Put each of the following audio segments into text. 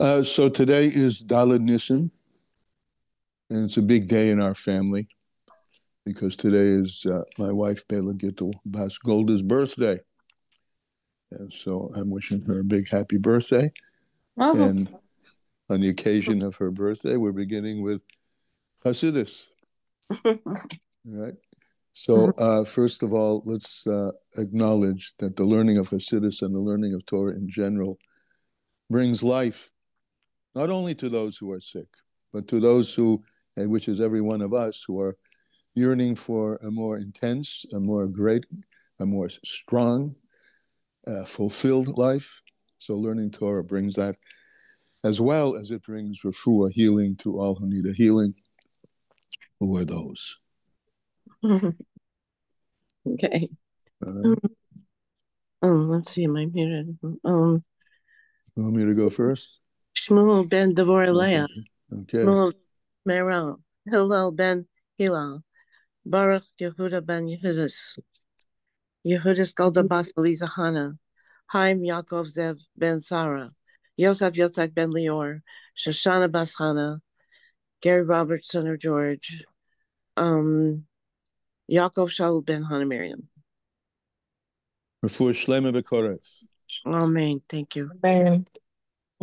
So today is Daled Nisan, and it's a big day in our family because today is my wife Bela Gittel Bas Golda's birthday. And so I'm wishing her a big happy birthday. Oh, And on the occasion of her birthday, we're beginning with Hasidus. Right? So first of all, let's acknowledge that the learning of Hasidus and the learning of Torah in general brings life, not only to those who are sick, but to those who, which is every one of us, who are yearning for a more intense, a more great, a more strong, fulfilled life. So learning Torah brings that, as well as it brings refuah, healing, to all who need a healing. Who are those? okay. Right. Let's see, am I muted? You want me to go first? Shmuel ben Devorah Leah, Okay. Shmuel Meron, Hillel ben Hillel, Baruch Yehuda ben Yehudis, Yehudis Golda bas Eliza Hana, Haim Yaakov Zev ben Sarah, Yosef Yotzak ben Lior, Shoshana bas Hana, Gary Roberts, son of George, Yaakov Shaul ben Hana Miriam. Refuah Shlema B'Korev. Amen. Thank you. Amen.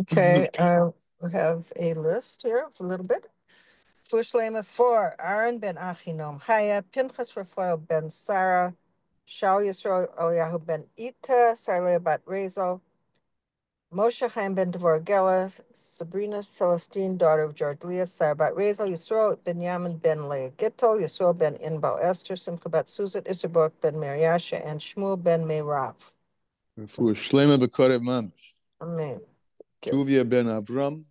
Okay, we have a list here of a little bit. Fushlema for Aaron ben Achinom, Chaya, Pinchas Raphael ben Sarah, Shaul Yisrael Eliyahu ben Ita, Sarlea bat Rezel, Moshe Chaim ben Devorah Gela, Sabrina Celestine, daughter of George Leah, Sarah bat Rezel, Yisrael Benyamin ben Leah Gittel, Yisrael ben Inbal Esther, Simcha bat Suzat, Issachar ben Mariasha, and Shmuel ben Meirav. Refuah Shlema B'Korev Mamash. Amen. Tuvia ben Avram,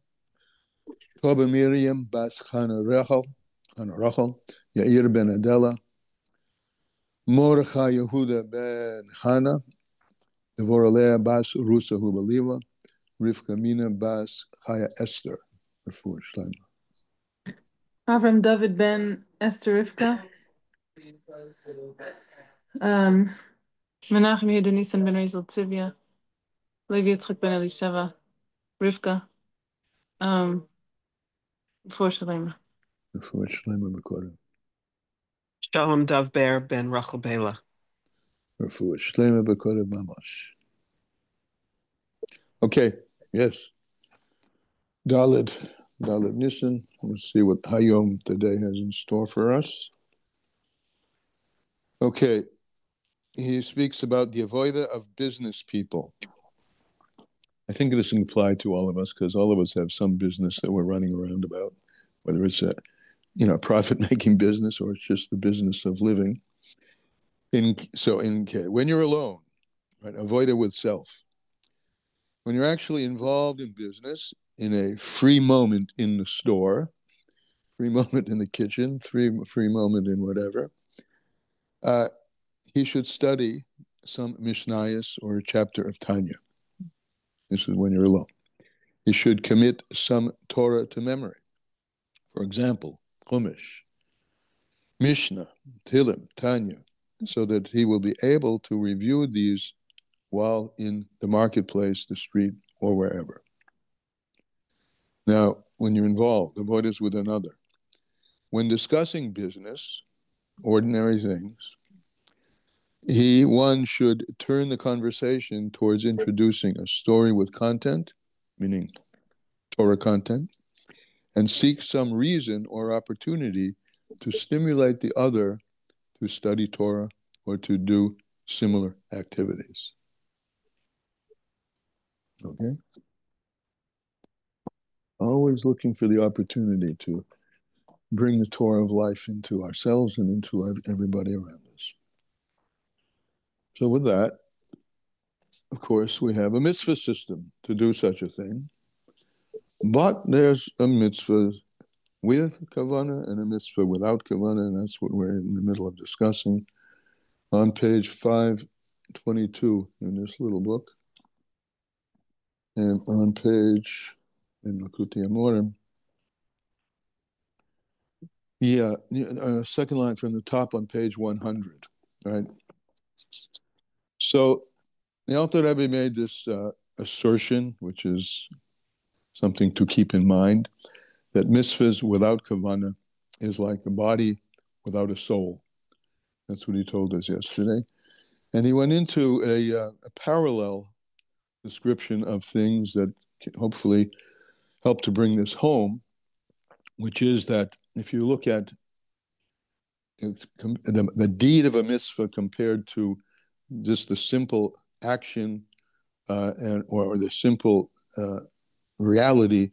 Toba Miriam Bas Chana Rachel, Yair ben Adela, Mordechai Yehuda ben Chana, Devorah Leah Bas Rusa Hubaliva, Rivka Mina Bas Chaya Esther. Refuah Shlema. Avram David ben Esther Rivka. Menachem Yehuda Nisan ben Rezel Tivia. Levi Yitzchak ben Elisheva. Rivka. Before Shalema. Refuah Shlema B'Korev. Shalom Dov Ber ben Rachel Bela. Refuah Shlema B'Korev Mamash. Okay, yes. Dalet Nisan. Let's see what Hayom today has in store for us. Okay, he speaks about the avoida of business people. I think this can apply to all of us because all of us have some business that we're running around about, whether it's a profit-making business or it's just the business of living. When you're alone, right, avoida with self. When you're actually involved in business, in a free moment in the store, free moment in the kitchen, free moment in whatever, he should study some Mishnayos or a chapter of Tanya. This is when you're alone. He should commit some Torah to memory. For example, Chumash, Mishnah, Tehillim, Tanya, so that he will be able to review these while in the marketplace, the street, or wherever. Now, when you're involved, avoid it with another. When discussing business, ordinary things, one should turn the conversation towards introducing a story with content, meaning Torah content, and seek some reason or opportunity to stimulate the other to study Torah or to do similar activities. Okay? Always looking for the opportunity to bring the Torah of life into ourselves and into everybody around us. So with that, of course, we have a mitzvah system to do such a thing. But there's a mitzvah with kavanah and a mitzvah without kavanah, and that's what we're in the middle of discussing on page 522 in this little book. And on page, in Lakuti Amorim, second line from the top on page 100, right? So the Alter Rebbe made this assertion, which is something to keep in mind, that mitzvahs without kavanah is like a body without a soul. That's what he told us yesterday. And he went into a parallel description of things that can hopefully help to bring this home, which is that if you look at the deed of a mitzvah compared to just the simple action or the simple reality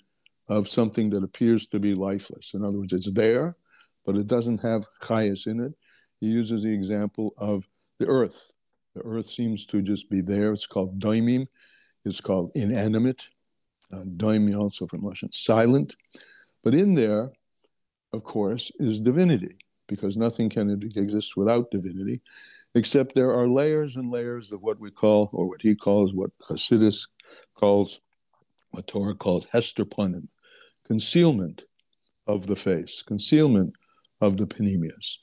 of something that appears to be lifeless. In other words, it's there, but it doesn't have chayas in it. He uses the example of the earth. The earth seems to just be there. It's called doimim. It's called inanimate. Doimim also from Russian, silent. But in there, of course, is divinity, because nothing can exist without divinity, except there are layers and layers of what we call, or what he calls, what Hasidus calls, what Torah calls hester panim, concealment of the face, concealment of the panemius.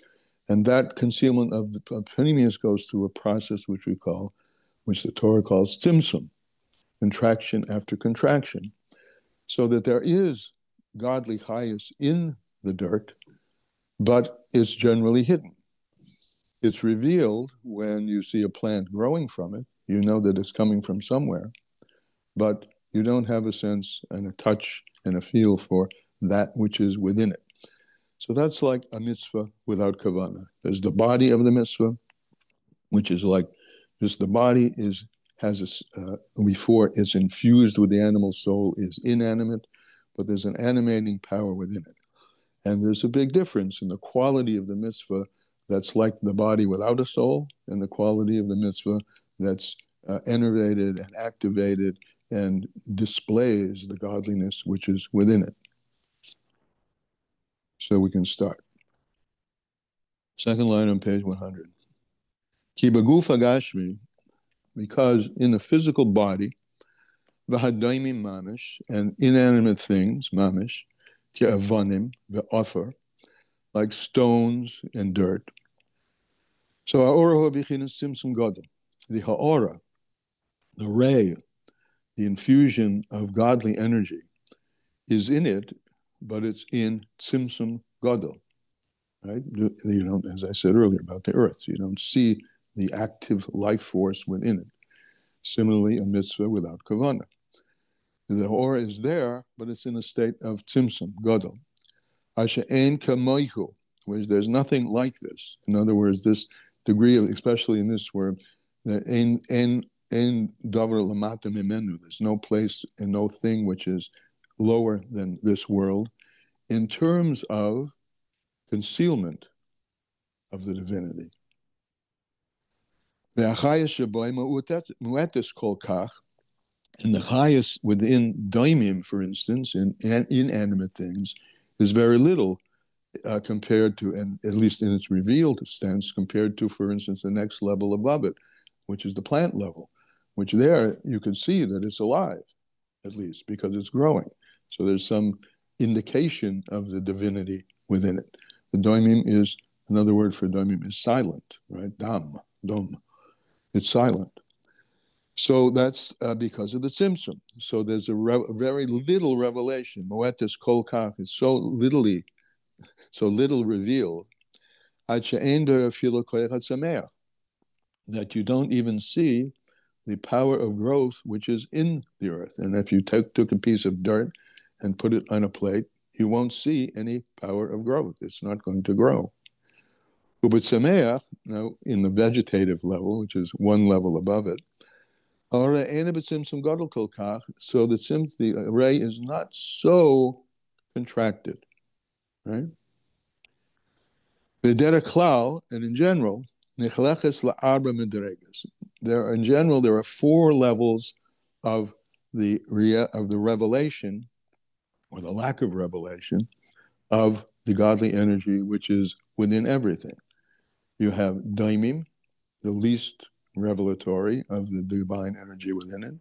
And that concealment of the panemius goes through a process which the Torah calls tzimtzum, contraction after contraction, so that there is godly chayus in the dirt, but it's generally hidden. It's revealed when you see a plant growing from it. You know that it's coming from somewhere, but you don't have a sense and a touch and a feel for that which is within it. So that's like a mitzvah without kavanah. There's the body of the mitzvah, which is like just the body before it's infused with the animal soul, is inanimate, but there's an animating power within it. And there's a big difference in the quality of the mitzvah that's like the body without a soul, and the quality of the mitzvah that's enervated and activated and displays the godliness which is within it. So we can start. Second line on page 100. Ki baguf agashmi, because in the physical body, v'hadaimim mamish, and inanimate things, mamish, ki avanim, v'offer, like stones and dirt. So ha'ora hu b'chinas tzimtzum gadol. The ha'ora, the ray, the infusion of godly energy, is in it, but it's in tzimtzum gadol. Right? You don't, as I said earlier about the earth, you don't see the active life force within it. Similarly, a mitzvah without kavanah. The or is there, but it's in a state of tzimtzum, gadol. Asher ein kamoihu, where there's nothing like this. In other words, this degree of, especially in this word, ein davar lamata mimenu. There's no place and no thing which is lower than this world in terms of concealment of the divinity. And the chayas within daimim, for instance, in inanimate things, is very little compared to, and at least in its revealed sense, compared to, for instance, the next level above it, which is the plant level, which there you can see that it's alive, at least, because it's growing. So there's some indication of the divinity within it. The daimim is, another word for daimim is silent, right? Dam. It's silent. So that's because of the tzimtzum. So there's a very little revelation. Moetis kol kach is so little revealed that you don't even see the power of growth which is in the earth. And if you took a piece of dirt and put it on a plate, you won't see any power of growth. It's not going to grow. Now, in the vegetative level, which is one level above it, so the ray is not so contracted, right? And in general, there are 4 levels of the revelation, or the lack of revelation, of the godly energy which is within everything. You have daimim, the least revelatory of the divine energy within it.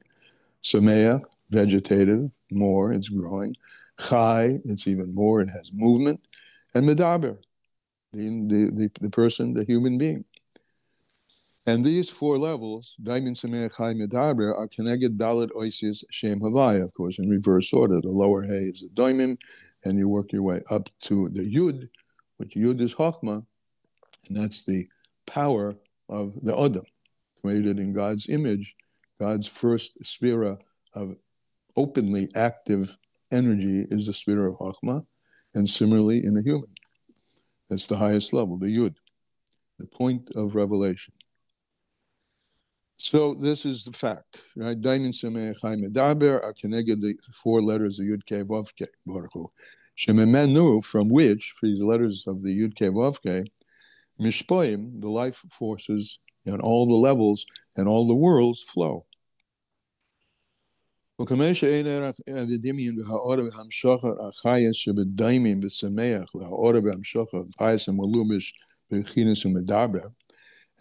Sameach, vegetative, more, it's growing. Chai, it's even more, it has movement. And medaber, the person, the human being. And these four levels, Daimin Sameach Chai Medaber, are connected Dalit Oisius Shem Havaya, of course, in reverse order. The lower hay is the Daimim, and you work your way up to the Yud, which Yud is Chochmah, and that's the power of the Adam, created in God's image, God's first sphere of openly active energy is the sphere of Chochmah, and similarly in a human. That's the highest level, the Yud, the point of revelation. So this is the fact, right? Daimin Sameach Chai Medaber are connected the four letters of Yud Kei Vav Kei, Baruch Hu. Shememenu, from which, for these letters of the Yud Kei Vav Kei, Mishpoim, the life forces on all the levels and all the worlds flow. And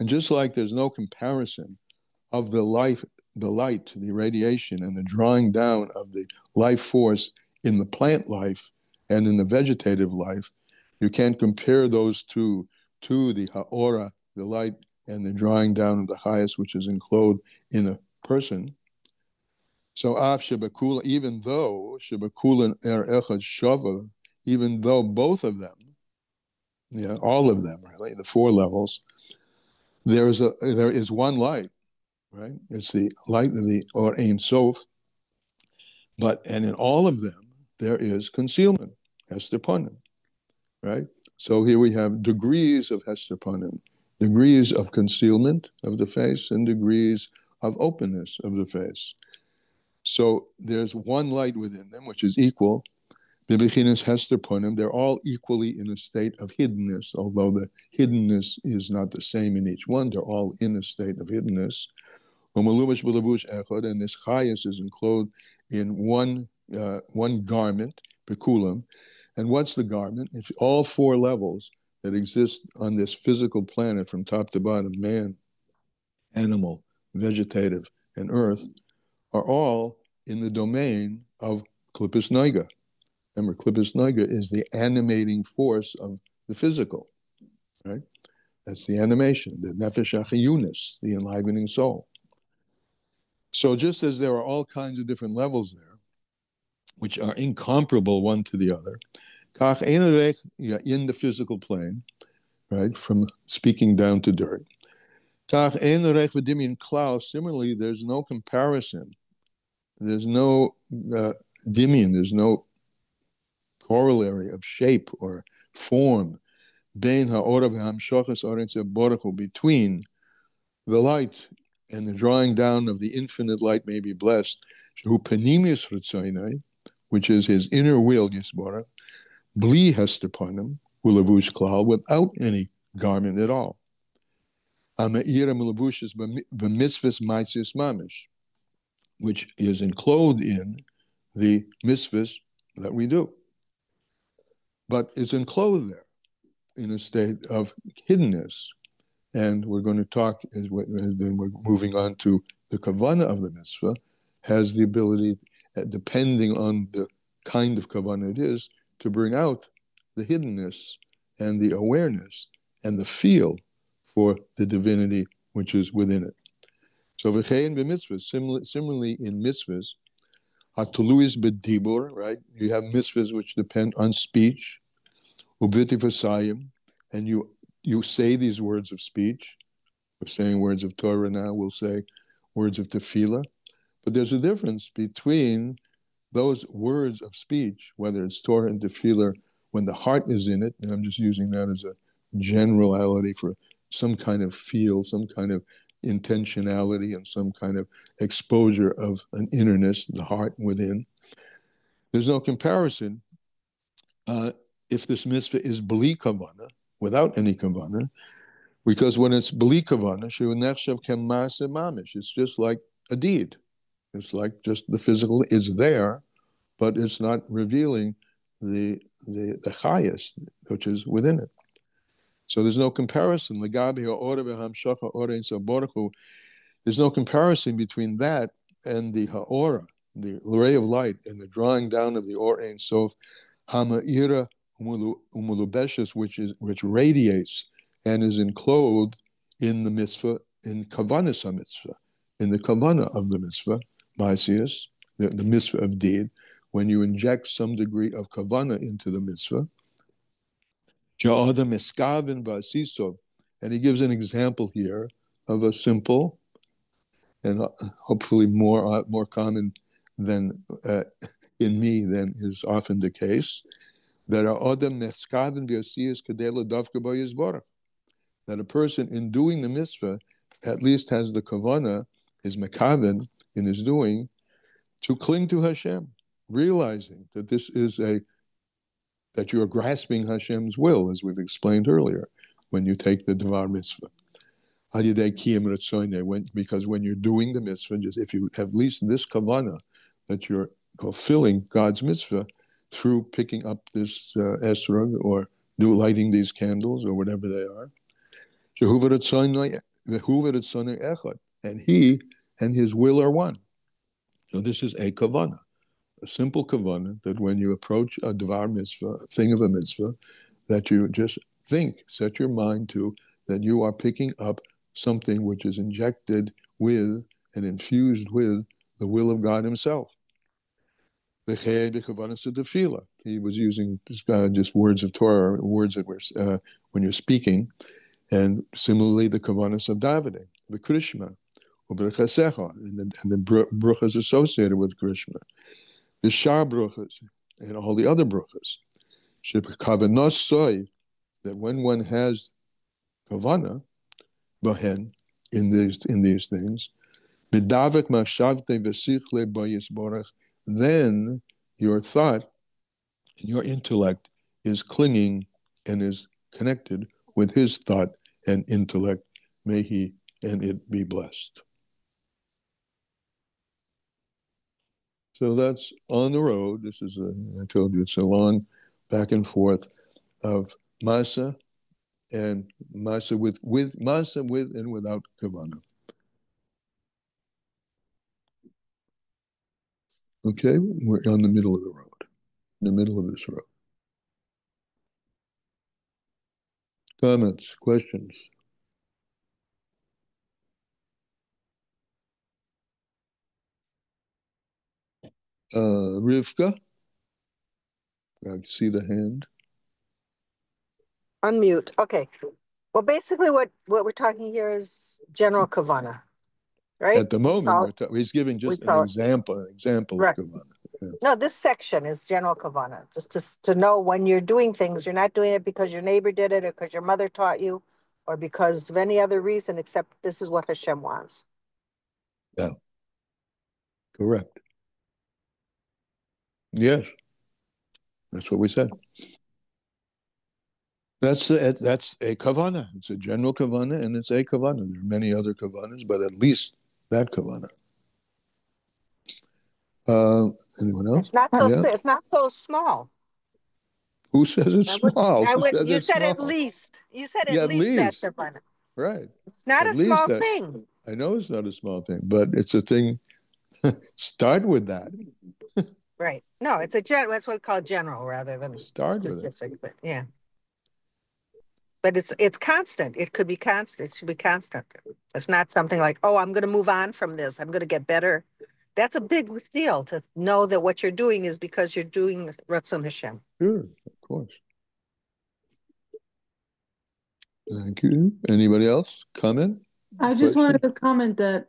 just like there's no comparison of the light, the radiation, and the drawing down of the life force in the plant life and in the vegetative life, you can't compare those two to the ha'ora, the light, and the drawing down of the highest, which is enclosed in a person. So af shebakula, even though shebakula er echad shava, even though both of them, all of them, really, the four levels, there is one light, right? It's the light of the Or Ein Sof, and in all of them there is concealment, Hester Panim, right? So here we have degrees of Hester Panim, degrees of concealment of the face, and degrees of openness of the face. So there's one light within them, which is equal. The Bechinas Hester Panim, they're all equally in a state of hiddenness, although the hiddenness is not the same in each one. They're all in a state of hiddenness. And this chayas is enclosed in one garment, bekulam. And what's the garment? If all four levels that exist on this physical planet from top to bottom, man, animal, vegetative, and earth, are all in the domain of klippus noiga. Remember, klippus noiga is the animating force of the physical, right? That's the animation, the nefesh achiyunis, the enlivening soul. So just as there are all kinds of different levels there, which are incomparable one to the other, in the physical plane, right, from speaking down to dirt, similarly, there's no comparison. There's no dimion, there's no corollary of shape or form between the light and the drawing down of the infinite light may be blessed, which is his inner will, Yisborach, bli hester panim, ulavush klal, without any garment at all. Which is enclosed in the mitzvos that we do. But it's enclosed there in a state of hiddenness. And we're going to talk, then we're moving on to the kavanah of the mitzvah, has the ability, depending on the kind of kavanah it is, to bring out the hiddenness and the awareness and the feel for the divinity which is within it. So v'chein b'mitzvahs, similarly in mitzvahs, hatuluis b'dibur, right? You have mitzvahs which depend on speech, ubiti v'sayim, and you say these words of speech. We're saying words of Torah now, we'll say words of tefillah. But there's a difference between those words of speech, whether it's Torah and tefillah, when the heart is in it, and I'm just using that as a generality for some kind of feel, some kind of intentionality, and some kind of exposure of an innerness, the heart within. There's no comparison if this mitzvah is bli kavana, without any kavana, because when it's bli kavana, it's just like a deed. It's like just the physical is there, but it's not revealing the highest, which is within it. So there's no comparison. There's no comparison between that and the ha'ora, the ray of light, and the drawing down of the Or Ein Sof, hama'ira umulubeshes, which radiates and is enclosed in the mitzvah in kavanas mitzvah, in the kavana of the mitzvah, ma'asiyas, the mitzvah of deed, when you inject some degree of kavana into the mitzvah, and he gives an example here of a simple and hopefully more common than in me than is often the case, that a person in doing the mitzvah at least has the kavana, is mekaven in his doing, to cling to Hashem, realizing that this is that you are grasping Hashem's will, as we've explained earlier, when you take the Devar mitzvah. Because when you're doing the mitzvah, just if you have at least this kavana, that you're fulfilling God's mitzvah through picking up this esrog or lighting these candles or whatever they are. And he and his will are one. So this is a kavana, a simple kavana, that when you approach a Devar mitzvah, a thing of a mitzvah, that you just set your mind to that you are picking up something which is injected with and infused with the will of God himself. He was using just words of Torah, words that were when you're speaking, and similarly the kavanas of davening, the krishma, and the bruchas associated with krishma, the shar bruchas, and all the other bruchas. That when one has kavana, bahen, in these things, then your thought and your intellect is clinging and is connected with his thought and intellect. May he and it be blessed. So that's on the road. This is I told you, it's a long back and forth of masa and masa with masa with and without kavana. Okay, we're on the middle of the road, in the middle of this road. Comments, questions? Rivka, I see the hand. Unmute. Okay. Well, basically what we're talking here is general kavana, right? At the moment, he's giving just an example of kavana. Yeah. No, this section is general kavana, just to know when you're doing things, you're not doing it because your neighbor did it or because your mother taught you or because of any other reason except this is what Hashem wants. Yeah, correct. Yes, that's what we said. That's a kavana. It's a general kavana, and it's a kavana. There are many other kavanas, but at least that kavana. Anyone else? It's not so small. Who says it's small? You said at least. You said at least that kavana. Right. It's not a small thing. I know it's not a small thing, but it's a thing. Start with that. Right. No, it's that's what we call general rather than Start specific. With it. But yeah. But it's constant. It could be constant. It should be constant. It's not something like, oh, I'm going to move on from this. I'm going to get better. That's a big deal to know that what you're doing is because you're doing Ratzon Hashem. Sure, of course. Thank you. Anybody else? Comment? I just wanted to comment that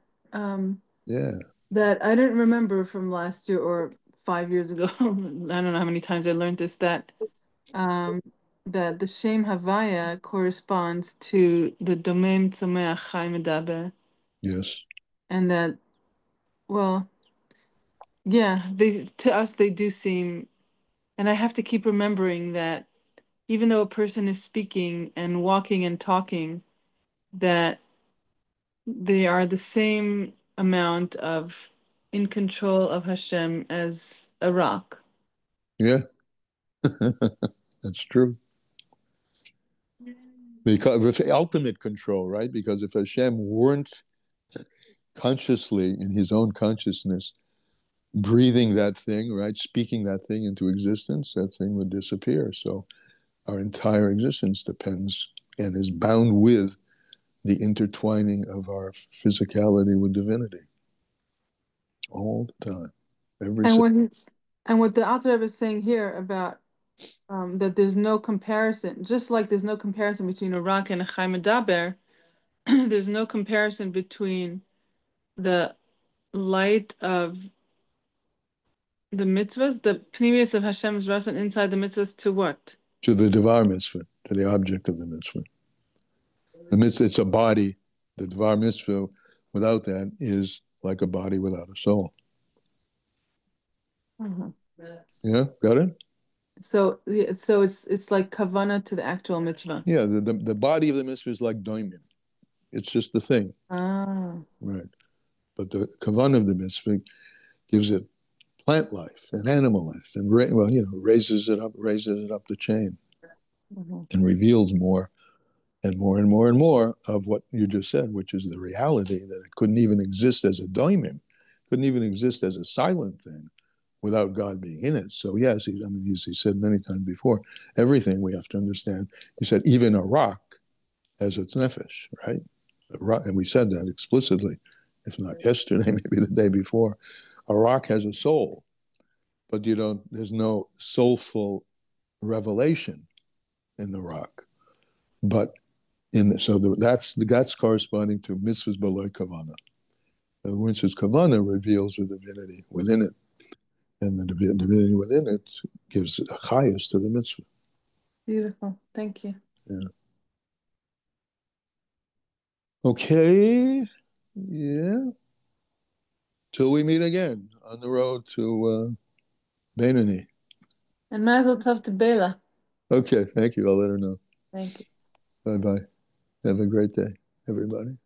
that I didn't remember from last year or 5 years ago. I don't know how many times I learned this, that that the Shem Havaya corresponds to the Domem Tzomeach Chai Medaber. Yes. And that, well, yeah, to us they do seem, and I have to keep remembering that even though a person is speaking and walking and talking, that they are the same amount of in control of Hashem as a rock. Yeah, that's true. Because with ultimate control, right? Because if Hashem weren't consciously in his own consciousness breathing that thing, right, speaking that thing into existence, that thing would disappear. So our entire existence depends and is bound with the intertwining of our physicality with divinity all the time. And what the author is saying here about that there's no comparison, just like there's no comparison between a rock and a chai medaber, there's no comparison between the light of the mitzvahs, the pnimius of Hashem's ratzon inside the mitzvahs to what? To the devar mitzvah, to the object of the mitzvah. The mitzvah, it's a body. The devar mitzvah, without that, is like a body without a soul. Yeah, got it? So it's like kavana to the actual mitzvah. Yeah, the body of the mitzvah is like doimim. It's just the thing. Ah. Right. But the kavana of the mitzvah gives it plant life and animal life and raises it up the chain and reveals more and more and more and more of what you just said, which is the reality that it couldn't even exist as a doimim, couldn't even exist as a silent thing without God being in it. So yes, as he said many times before, everything we have to understand. He said even a rock has its nefesh, right? And we said that explicitly, if not yesterday, maybe the day before. A rock has a soul, but there's no soulful revelation in the rock. But that's corresponding to mitzvahs below kavana. The mitzvahs kavana reveals the divinity within it, and the divinity within it gives a chayas to the mitzvah. Beautiful. Thank you. Yeah. Okay. Yeah. Till we meet again on the road to Beinani. And mazel tov to Bela. Okay. Thank you. I'll let her know. Thank you. Bye-bye. Have a great day, everybody.